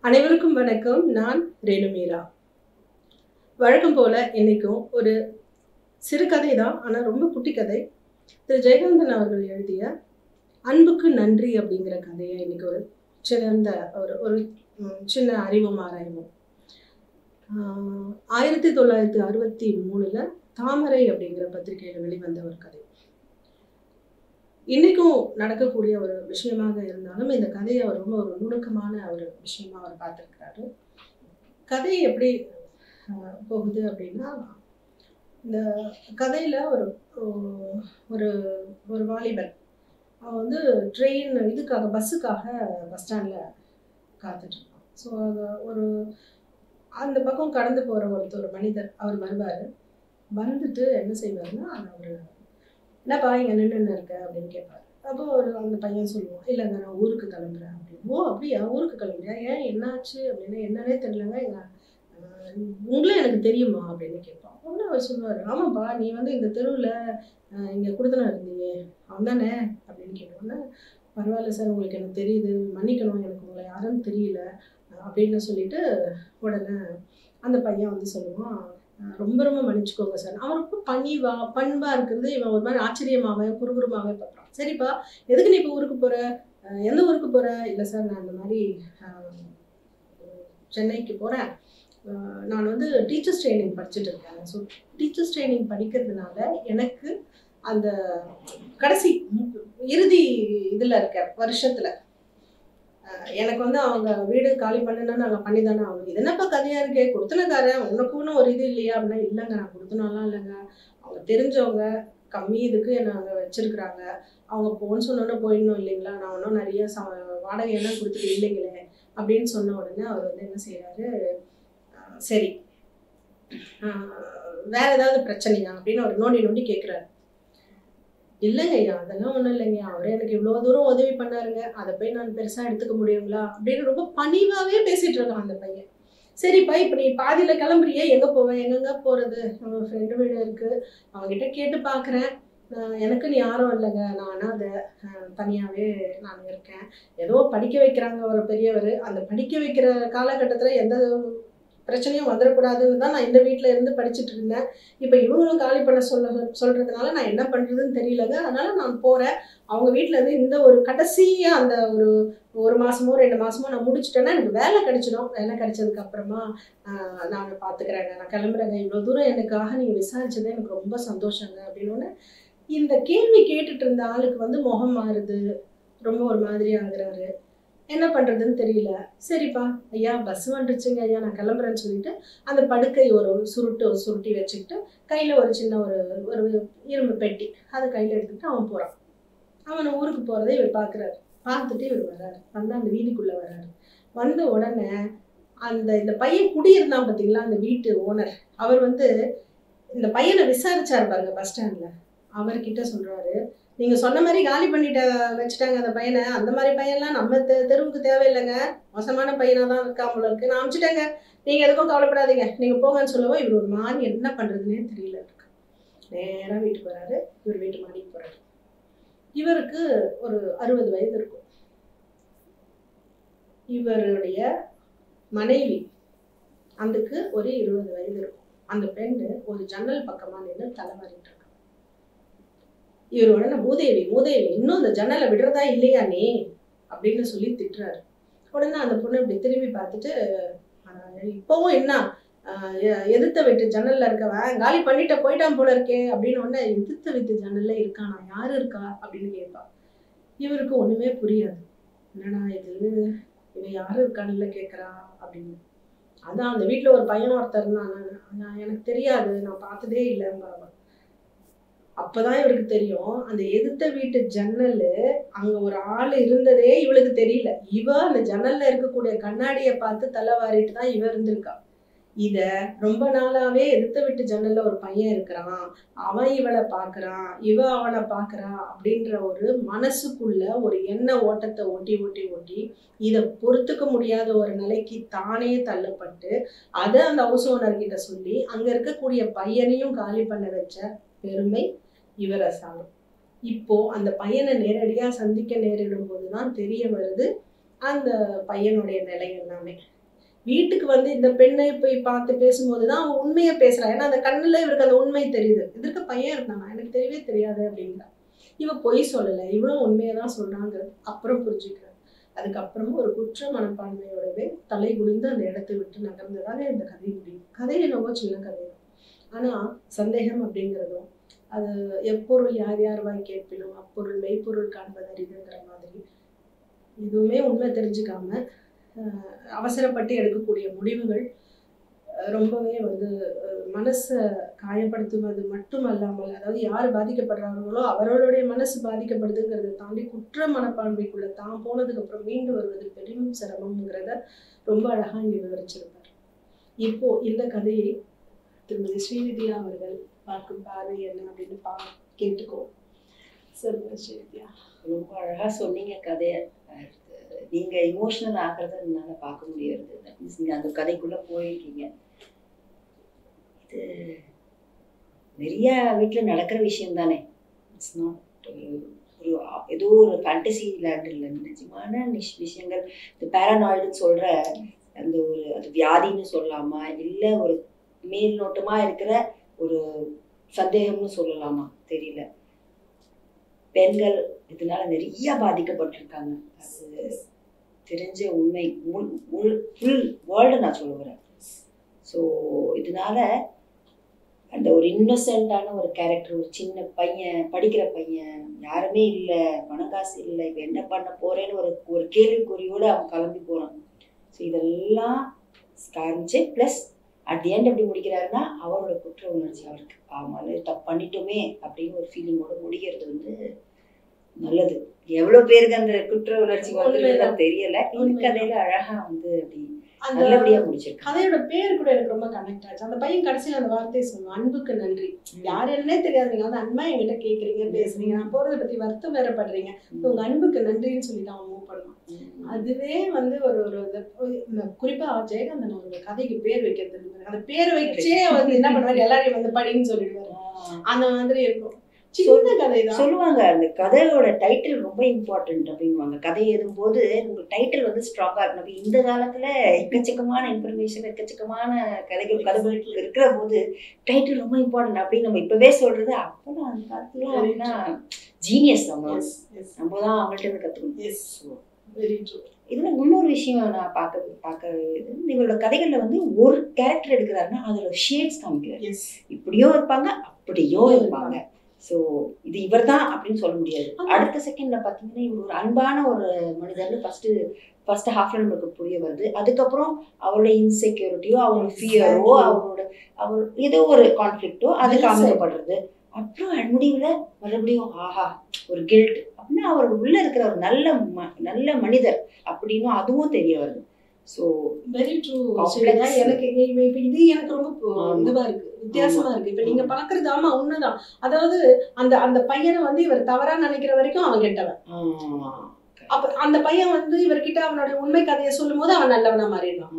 அனைவருக்கும் வணக்கம். நான் ரேணு மீரா. வழக்கம் போல இன்னைக்கும் ஒரு சிறுகதை தான், ஆனால் ரொம்ப குட்டி கதை. திரு ஜெயகாந்தன் அவர்கள் எழுதிய அன்புக்கு நன்றி அப்படிங்கிற கதையை இன்னைக்கு ஒரு சிறந்த ஒரு ஒரு சின்ன அறிவும் ஆராய்வோம். 1963 தாமரை அப்படிங்கிற பத்திரிகையில் வெளிவந்த ஒரு கதை. இன்னைக்கும் நடக்கக்கூடிய ஒரு விஷயமாக இருந்தாலும் இந்த கதையை அவர் ரொம்ப ஒரு நுணுக்கமான ஒரு விஷயமா அவர் பார்த்துருக்கிறாரு. கதை எப்படி போகுது அப்படின்னா, இந்த கதையில ஒரு ஒரு ஒரு வாலிபன் அவன் வந்து ட்ரெயின் இதுக்காக பஸ்ஸுக்காக பஸ் ஸ்டாண்டில் காத்துட்ருக்கான். ஸோ ஒரு அந்த பக்கம் கடந்து போகிற ஒரு மனிதர் அவர் வருவார். வந்துட்டு என்ன செய்வாருன்னா, அவர் என்னப்பா இங்கே நின்று இருக்க அப்படின்னு கேட்பாரு. அப்போ அந்த பையன் சொல்லுவான், இல்லைங்க நான் ஊருக்கு கிளம்புறேன் அப்படின்னு. ஓ அப்படியா, ஊருக்கு கிளம்புறியா, ஏன் என்னாச்சு அப்படின்னா, என்னன்னே தெரியலங்க, உங்களே எனக்கு தெரியுமா அப்படின்னு கேட்பான். உடனே அவர் சொல்லுவார், ஆமாப்பா நீ வந்து இந்த தெருவில் இங்கே கொடுத்தனா இருந்தீங்க அவன் தானே அப்படின்னு கேட்டோன்னே, பரவாயில்ல சார், உங்களுக்கு எனக்கு தெரியுது, மன்னிக்கணும், எனக்கு உங்களை யாருன்னு தெரியல அப்படின்னு சொல்லிட்டு உடனே அந்த பையன் வந்து சொல்லுவான், ரொம்ப ரொம்ப மன்னிச்சுக்கோங்க சார். அவன் ரொம்ப பண்பா இருக்கிறது இவன் ஒரு மாதிரி ஆச்சரியமாவே குறுகுறுமாவே பார்க்குறான். சரிப்பா, எதுக்கு நீ இப்போ ஊருக்கு போற, எந்த ஊருக்கு போற? இல்லை சார், நான் இந்த மாதிரி சென்னைக்கு போறேன், நான் வந்து டீச்சர்ஸ் ட்ரைனிங் படிச்சுட்டு இருக்கேன். ஸோ டீச்சர்ஸ் ட்ரைனிங் படிக்கிறதுனால எனக்கு அந்த கடைசி இறுதி இதில் இருக்க வருஷத்துல எனக்கு வந்து அவங்க வீடு காலி பண்ணுன்னா நாங்கள் பண்ணி தானே ஆகணும். இது என்னப்பா கதையா இருக்கே, கொடுத்தனக்காரன் உனக்குன்னு ஒரு இது இல்லையா அப்படின்னா, இல்லைங்க நான் கொடுத்தனாலாம் இல்லைங்க, அவங்க தெரிஞ்சவங்க கம்மி இதுக்கு என்னை அங்கே வச்சிருக்கிறாங்க, அவங்க போன்னு சொன்னோன்னே போயிடணும் இல்லைங்களா, நான் ஒன்றும் நிறைய வாடகையெல்லாம் கொடுத்துட்டு இல்லைங்களே அப்படின்னு சொன்ன உடனே அவர் வந்து என்ன செய்யறாரு, சரி வேற ஏதாவது பிரச்சனையா அப்படின்னு அவர் நோண்டி கேட்குறாரு. இல்லைங்க ஐயா, அதெல்லாம் ஒன்றும் இல்லைங்க, அவரே எனக்கு இவ்வளோ தூரம் உதவி பண்ணாருங்க, அதை போய் நான் பெருசாக எடுத்துக்க முடியுங்களா அப்படின்னு ரொம்ப பணிவாகவே பேசிட்டு இருக்கான் அந்த பையன். சரிப்பா, இப்போ நீ பாதியில் கிளம்புறியே, எங்கே போவேன், எங்கெங்க போகிறது, அவங்க ஃப்ரெண்டு வீடு இருக்குது, அவங்ககிட்ட கேட்டு பார்க்குறேன், எனக்குன்னு யாரும் இல்லைங்க, நான் அனாதை, தனியாகவே நான் இருக்கேன், ஏதோ படிக்க வைக்கிறாங்க ஒரு பெரியவர், அந்த படிக்க வைக்கிற காலகட்டத்தில் எந்த பிரச்சனையும் வந்துடக்கூடாதுன்னு தான் நான் இந்த வீட்டில் இருந்து படிச்சுட்டு இருந்தேன். இப்போ இவங்களும் காலி பண்ண சொல்கிறதுனால நான் என்ன பண்ணுறதுன்னு தெரியலங்க, அதனால் நான் போகிறேன். அவங்க வீட்டிலேருந்து இந்த ஒரு கடைசியாக அந்த ஒரு மாதமோ 2 மாதமோ நான் முடிச்சுட்டேன்னா எனக்கு வேலை கிடைச்சிடும். வேலை கிடைச்சதுக்கு அப்புறமா நான் பார்த்துக்கிறேங்க, நான் கிளம்புறேங்க, இவ்வளோ தூரம் எனக்காக நீங்கள் விசாரிச்சதே எனக்கு ரொம்ப சந்தோஷங்க அப்படின்னு. இந்த கேள்வி கேட்டுட்டு இருந்த ஆளுக்கு வந்து முகம் மாறுது, ரொம்ப ஒரு மாதிரி ஆகுறாரு, என்ன பண்ணுறதுன்னு தெரியல. சரிப்பா ஐயா, பஸ் வந்துடுச்சுங்க ஐயா, நான் கிளம்புறேன்னு சொல்லிட்டு அந்த படுக்கை ஒரு சுருட்டி வச்சுக்கிட்டு கையில் ஒரு சின்ன ஒரு இரும்பு பெட்டி அதை கையில் எடுத்துக்கிட்டு அவன் போகிறான். அவனை ஊருக்கு போகிறத இவர் பார்க்குறாரு. பார்த்துட்டு இவர் வர்றாரு, வந்து அந்த வீதிக்குள்ளே வர்றாரு. வந்த உடனே இந்த பையன் குடியிருந்தான் பார்த்தீங்களா, அந்த வீட்டு ஓனர், அவர் வந்து இந்த பையனை விசாரிச்சார் பாருங்க பஸ் ஸ்டாண்டில். அவர்கிட்ட சொல்கிறாரு, நீங்கள் சொன்ன மாதிரி காலி பண்ணிட்ட வச்சுட்டாங்க அந்த பையனை, அந்த மாதிரி பையன்லாம் நம்ம தெருவுக்கு தேவையில்லைங்க, மோசமான பையனாக தான் இருக்கா போல இருக்கு, நான் அனுப்பிச்சிட்டேங்க, நீங்கள் எதுக்கும் கவலைப்படாதீங்க, நீங்கள் போங்கன்னு சொல்லவும் இவர் ஒரு மாதிரி என்ன பண்ணுறதுன்னே தெரியல இருக்கு. நேராக வீட்டுக்கு வராரு. இவர் வீட்டு மாடிக்கு போகிறாரு. இவருக்கு ஒரு 60 வயது இருக்கும். இவருடைய மனைவி அதுக்கு ஒரு 20 வயது இருக்கும். அந்த பெண்ணு ஒரு ஜன்னல் பக்கமாக நின்று தலைமாறிட்டு இருக்கு. இவர் உடனே மூதேவி இன்னும் அந்த ஜன்னலை விடுறதா இல்லையா நீ அப்படின்னு சொல்லி திட்டுறாரு. உடனே அந்த பொண்ணு இப்படி திரும்பி பார்த்துட்டு, இப்போவும் என்ன எதிர்த்த வீட்டு ஜன்னல்ல இருக்கவன் காலி பண்ணிட்டு போயிட்டான் போல இருக்கே அப்படின்னு. உடனே எதிர்த்த வீட்டு ஜன்னல்ல இருக்கானா, யாரு இருக்கா அப்படின்னு கேட்பா. இவருக்கு ஒண்ணுமே புரியாது, என்னடா இது, இவன் யாரு இருக்கான்னு கேட்கறா அப்படின்னு. அதான் அந்த வீட்டுல ஒரு பையன் ஒருத்தர் இருந்தான், நான் எனக்கு தெரியாது, நான் பார்த்ததே இல்லைன்னு. அப்பதான் இவருக்கு தெரியும், அந்த எதிர்த்த வீட்டு ஜன்னல் அங்க ஒரு ஆள் இருந்ததே இவளுக்கு தெரியல. இவ அந்த ஜன்னல்ல இருக்கக்கூடிய கண்ணாடியை பார்த்து தலைவாரிட்டு தான் இவ இருந்திருக்கா. இத ரொம்ப நாளாவே எதிர்த்த வீட்டு ஜன்னல்ல ஒரு பையன் இருக்கிறான், அவன் இவளை பாக்குறான், இவ அவனை பாக்குறா அப்படின்ற ஒரு மனசுக்குள்ள ஒரு எண்ண ஓட்டத்தை ஓட்டி இதை பொறுத்துக்க முடியாத ஒரு நிலைக்கு தானே தள்ளப்பட்டு அதை அந்த ஹவுஸ் ஓனர் கிட்ட சொல்லி அங்க இருக்கக்கூடிய பையனையும் காலி பண்ண வச்ச பெருமை இவரை சாரும். இப்போ அந்த பையனை நேரடியா சந்திக்க நேரிடும் போதுதான் தெரிய வருது அந்த பையனுடைய நிலை எல்லாமே. வீட்டுக்கு வந்து இந்த பெண்ணை போய் பார்த்து பேசும்போதுதான் அவன் உண்மையை பேசுறான். ஏன்னா அந்த கண்ணுல இவருக்கு அந்த உண்மை தெரியுது. இதற்கு பையன் இருந்தானா, எனக்கு தெரியவே தெரியாது அப்படிங்கிறா. இவ பொய் சொல்லல, இவளும் உண்மையதான் சொல்றாங்க. அப்புறம் புரிஞ்சுக்கிறார். அதுக்கப்புறமும் ஒரு குற்ற மனப்பான்மையோடவே தலை குனிந்து அந்த இடத்தை விட்டு நகர்ந்ததால இந்த கதை முடியும். கதை என்னவோ சின்ன கதை தான். ஆனா சந்தேகம் அப்படிங்கிறதும் அது எப்பொருள் யார் யார் வாய் கேட்பினும் அப்பொருள் மெய்ப்பொருள் காண்பது அறிதுங்கிற மாதிரி எதுவுமே உண்மை தெரிஞ்சுக்காம அவசரப்பட்டு எடுக்கக்கூடிய முடிவுகள் ரொம்பவே வந்து மனசை காயப்படுத்துவது மட்டும் அல்லாமல், அதாவது யார் பாதிக்கப்படுறாங்களோ அவர்களுடைய மனசு பாதிக்கப்படுதுங்கிறத தாண்டி குற்ற மனப்பான்மைக்குள்ள தான் போனதுக்கு அப்புறம் மீண்டு வருவது பெரும் சிரமம்ங்கிறத ரொம்ப அழகா இங்க விவரிச்சிருப்பார். இப்போ இந்த கதையை திருமதி ஸ்ரீவித்யா அவர்கள் பார்க்கும் பார்வை என்ன அப்படின்னு கேட்டுக்கோ. சொல்லுங்க ஸ்ரீவித்யா. ரொம்ப அழகா சொன்னீங்க கதையை. நீங்க இமோஷனல் ஆகிறத என்னால பார்க்க முடியாது. நீங்க அந்த கதைக்குள்ள போயிருக்கீங்க. இது நிறைய வீட்டுல நடக்கிற விஷயம் தானே. இட்ஸ் நாட் ஒரு ஏதோ ஒரு ஃபேண்டசி லேண்ட் இல்லை, நிஜமான விஷயங்கள். இந்த பேரனாய்டுன்னு சொல்ற அந்த ஒரு அது வியாதின்னு சொல்லாமா, இல்லை ஒரு மேல் நோட்டமா இருக்கிற ஒரு சந்தேகம்னு சொல்லலாமா தெரியல. பெண்கள் இதனால நிறைய பாதிக்கப்பட்டிருக்காங்க. அது தெரிஞ்ச உண்மை. ஃபுல் வேர்ல்டு நான் சொல்லுவேன். ஸோ இதனால அந்த ஒரு இன்னோசென்டான ஒரு கேரக்டர், ஒரு சின்ன பையன், படிக்கிற பையன், யாருமே இல்லை, பணங்காசு இல்லை, இப்போ என்ன பண்ண போறேன்னு ஒரு கேள்விக்குறியோடு அவன் கிளம்பி போறான். ஸோ இதெல்லாம் காமிச்சு ப்ளஸ் அட் தி எண்ட் எப்படி முடிக்கிறாருன்னா அவரோட குற்ற உணர்ச்சி, அவருக்கு ஆமாம் தப்பு பண்ணிட்டோமே அப்படின்னு ஒரு ஃபீலிங்கோட முடிகிறது வந்து நல்லது. எவ்வளவு பேருக்கு அந்த குற்ற உணர்ச்சி வந்து தெரியல. இந்த கதையில அழகா வந்து அப்படி நல்லபடியா முடிச்சிருக்கு. கதையோட பேர் கூட எனக்கு ரொம்ப கனெக்ட் ஆச்சு. அந்த பையன் கடைசியில் அந்த வார்த்தையை சொல்லுவான், அன்புக்கு நன்றி. யார் என்னன்னே தெரியாது, நீங்க வந்து அன்பா என்கிட்ட கேக்குறீங்க, பேசுறீங்க, நான் போறதை பத்தி வருத்தம் வேற படுறீங்க, உங்க அன்புக்கு நன்றின்னு சொல்லிட்டு அவன் மூவ் பண்ணுவான். அதுவே வந்து ஒரு குறிப்பா ஜெயகாந்தன் அவருடைய கதைக்கு பேர் வைக்கிறது, அந்த பேர் வச்சே வந்து என்ன பண்ணுவாரு, எல்லாரையும் வந்து படின்னு சொல்லிடுவாரு. அந்த மாதிரி இருக்கும். சொல்லுவாங்க அந்த கதையோட டைட்டில் ரொம்ப இம்பார்ட்டன்ட் அப்படின்வாங்க. கதை எழுதும் போது உங்க டைட்டில் வந்து ஸ்ட்ராங்கா இருக்கணும். இந்த காலத்துல எக்கச்சக்கமான இன்ஃபர்மேஷன், எக்கச்சக்கமான கதைகள் இருக்கிற போது டைட்டில் ரொம்ப இம்பார்ட்டன்ட் அப்படின்னு நம்ம இப்பவே சொல்றது. அப்பதான் அந்த காலத்துல அப்படின்னா ஜீனியஸ் நம்ம தான் அவங்கள்ட்ட இருந்து கத்துக்கணும். இதுல இன்னொரு விஷயம் நான் பார்க்க இவரோட கதைகள்ல வந்து ஒரு கேரக்டர் எடுக்கிறாருன்னா அதோட ஷேட்ஸ் காமிக்கிறாரு. இப்படியும் இருப்பாங்க, அப்படியும் இருப்பாங்க. ஸோ இது இவர் தான் அப்படின்னு சொல்ல முடியாது. அடுத்த செகண்ட்ல பார்த்தீங்கன்னா இவர் ஒரு அன்பான ஒரு மனிதர்னு ஃபர்ஸ்ட் ஹாஃப்ல நமக்கு புரிய வருது. அதுக்கப்புறம் அவரோட இன்செக்யூரிட்டியோ, அவரோட ஃபியரோ, அவர் ஏதோ ஒரு கான்ஃபிளிக்டோ அது காமிக்கப்படுறது. அப்புறம் முடிவுல மறுபடியும் ஆஹா ஒரு கில்ட் அப்படின்னா அவர் உள்ள இருக்கிற ஒரு நல்ல மனிதர் அப்படின்னு அதுவும் தெரிய வருது. So very true. எனக்கு இது எனக்கு ரொம்ப இதுவா இருக்கு, வித்தியாசமா இருக்கு. இப்ப நீங்க பாக்குறது ஆமா உண்மைதான். அதாவது அந்த பையனை வந்து இவர் தவறா நினைக்கிற வரைக்கும் அவன் கெட்டவன். அப்ப அந்த பையன் வந்து இவர்கிட்ட அவனுடைய உண்மை கதையை சொல்லும் போது அவன் நல்லவனா மாறிடுவான்.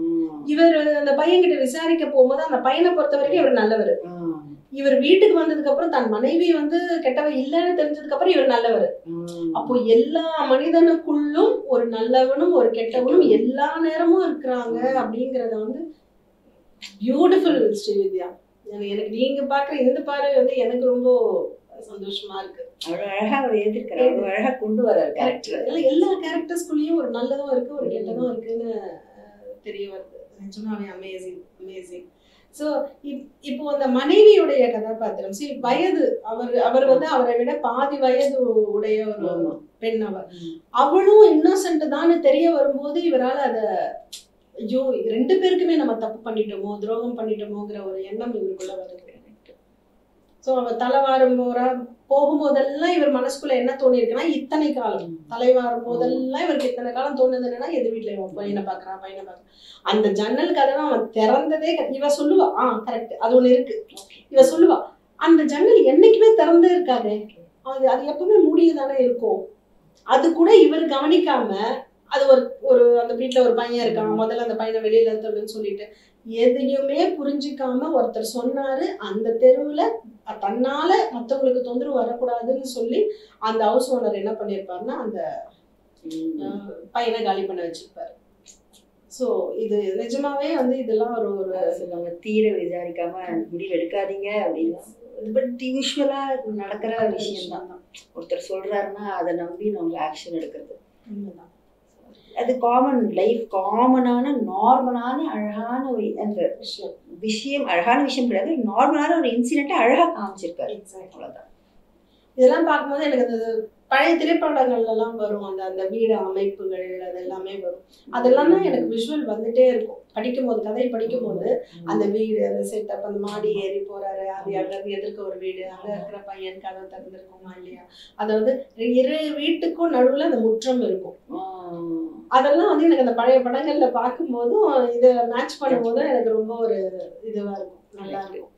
இவர் அந்த பையன் கிட்ட விசாரிக்க போகும்போது அந்த பையனை பொறுத்த வரைக்கும் இவர் நல்லவர். இவர் வீட்டுக்கு வந்ததுக்கு அப்புறம் தன் மனைவி வந்து கெட்டவ இல்லைன்னு தெரிஞ்சதுக்கு அப்புறம் இவர் நல்லவர். அப்போ எல்லா மனிதனுக்குள்ளும் ஒரு நல்லவனும் ஒரு கெட்டவனும் எல்லா நேரமும் இருக்கிறாங்க அப்படிங்கறத வந்து பியூட்டிஃபுல் ஸ்ரீவித்யா. எனக்கு நீங்க பாக்குற இந்த பார்வை வந்து எனக்கு ரொம்ப சந்தோஷமா இருக்கு. அழகா அவர் எழுதிருக்காரு, அழகா கொண்டு வர்றாரு கேரக்டர். எல்லா கேரக்டர்ஸ்குள்ளேயும் ஒரு நல்லதும் இருக்கு, ஒரு கெட்டதும் இருக்குன்னு தெரிய வருது. நிஜமாவே அமேசிங் அமேசிங். ஸோ இப்போ அந்த மனைவியுடைய கதாபாத்திரம் வயது அவர் வந்து அவரை விட பாதி வயது உடைய ஒரு பெண். அவளும் இன்னோசென்ட் தான் தெரிய வரும்போது இவரால் அதை ஐயோ 2 பேருக்குமே நம்ம தப்பு பண்ணிட்டோமோ, துரோகம் பண்ணிட்டோமோங்கிற ஒரு எண்ணம் இவருக்குள்ள வருது. ஸோ அவ தலைவாரும் போகும்போதெல்லாம் இவர் மனசுக்குள்ள என்ன தோணி இருக்குன்னா, இத்தனை காலம் தலைவாரும் போதெல்லாம் இவருக்கு இத்தனை காலம் தோணுது என்னன்னா, எது வீட்டுல இவன் பையனை பாக்குறான். அந்த ஜன்னல் கதவை அவன் திறந்ததே இவ சொல்லுவா, கரெக்ட் அது ஒண்ணு இருக்கு. இவ சொல்லுவா அந்த ஜன்னல் என்னைக்குமே திறந்தே இருக்காது, அது எப்பவுமே மூடியதானே இருக்கும். அது கூட இவர் கவனிக்காம அது ஒரு அந்த வீட்டுல ஒரு பையன் இருக்கான், முதல்ல அந்த பையனை வெளியில இருந்ததுன்னு சொல்லிட்டு எதையுமே புரிஞ்சிக்காம ஒருத்தர் சொன்னாரு, அந்த தெருவுல தன்னால மற்றவங்களுக்கு தொந்தரவு வரக்கூடாதுன்னு சொல்லி அந்த ஹவுஸ் ஓனர் என்ன பண்ணிருப்பாருன்னா அந்த பையனை காலி பண்ண வச்சிருப்பாரு. ஸோ இது நிஜமாவே வந்து இதெல்லாம் ஒரு சொல்லுவாங்க, தீர விசாரிக்காம முடிவு எடுக்காதீங்க அப்படின்னா. பட் யூஸ்வலா நடக்கிற விஷயம் தான். ஒருத்தர் சொல்றாருன்னா அதை நம்பி நம்ம ஆக்ஷன் எடுக்கிறது அது காமன் லைஃப், காமனான நார்மலான அழகான ஒரு அந்த விஷயம் அழகான விஷயம் கிடையாது, நார்மலான ஒரு இன்சிடென்ட்டை அழகா காமிச்சிருக்காரு. அவ்வளவுதான். இதெல்லாம் பார்க்கும்போது எனக்கு அந்த பழைய திரைப்படங்கள்லாம் வரும், அந்த அந்த வீடு அமைப்புகள் அது எல்லாமே வரும். அதெல்லாம் தான் எனக்கு விஷுவல் வந்துட்டே இருக்கும். படிக்கும்போது கதை படிக்கும்போது அந்த வீடு, அந்த செட்டப், அந்த மாடி ஏறி போறாரு, அது அங்கே எதிர்க்க ஒரு வீடு, அங்கே இருக்கிற பையன் கதை திறந்திருக்குமா இல்லையா, அதாவது இரு வீட்டுக்கும் நடுவில் அந்த முற்றம் இருக்கும். அதெல்லாம் வந்து எனக்கு அந்த பழைய படங்கள்ல பார்க்கும்போதும் இதை மேட்ச் பண்ணும்போதும் எனக்கு ரொம்ப ஒரு இதுவா இருக்கும், நல்லா இருக்கும்.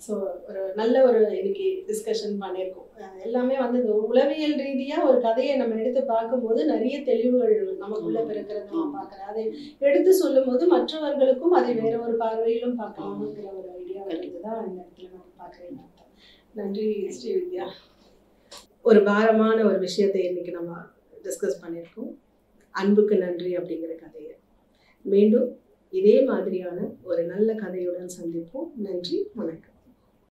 ஸோ ஒரு நல்ல ஒரு இன்னைக்கு டிஸ்கஷன் பண்ணியிருக்கோம். எல்லாமே வந்து இந்த உளவியல் ரீதியாக ஒரு கதையை நம்ம எடுத்து பார்க்கும்போது நிறைய தெளிவுகள் நமக்குள்ள பிறக்கிறது நான் பார்க்குறேன். அதை எடுத்து சொல்லும் போது மற்றவர்களுக்கும் அதை வேற ஒரு பார்வையிலும் பார்க்கலாம்ங்கிற ஒரு ஐடியா வருது தான் இந்த இடத்துல நம்ம பார்க்குறேன். நன்றி ஸ்ரீவித்யா. ஒரு பாரமான ஒரு விஷயத்தை இன்னைக்கு நம்ம டிஸ்கஸ் பண்ணியிருக்கோம். அன்புக்கு நன்றி அப்படிங்கிற கதையை மீண்டும் இதே மாதிரியான ஒரு நல்ல கதையுடன் சந்திப்போம். நன்றி, வணக்கம்.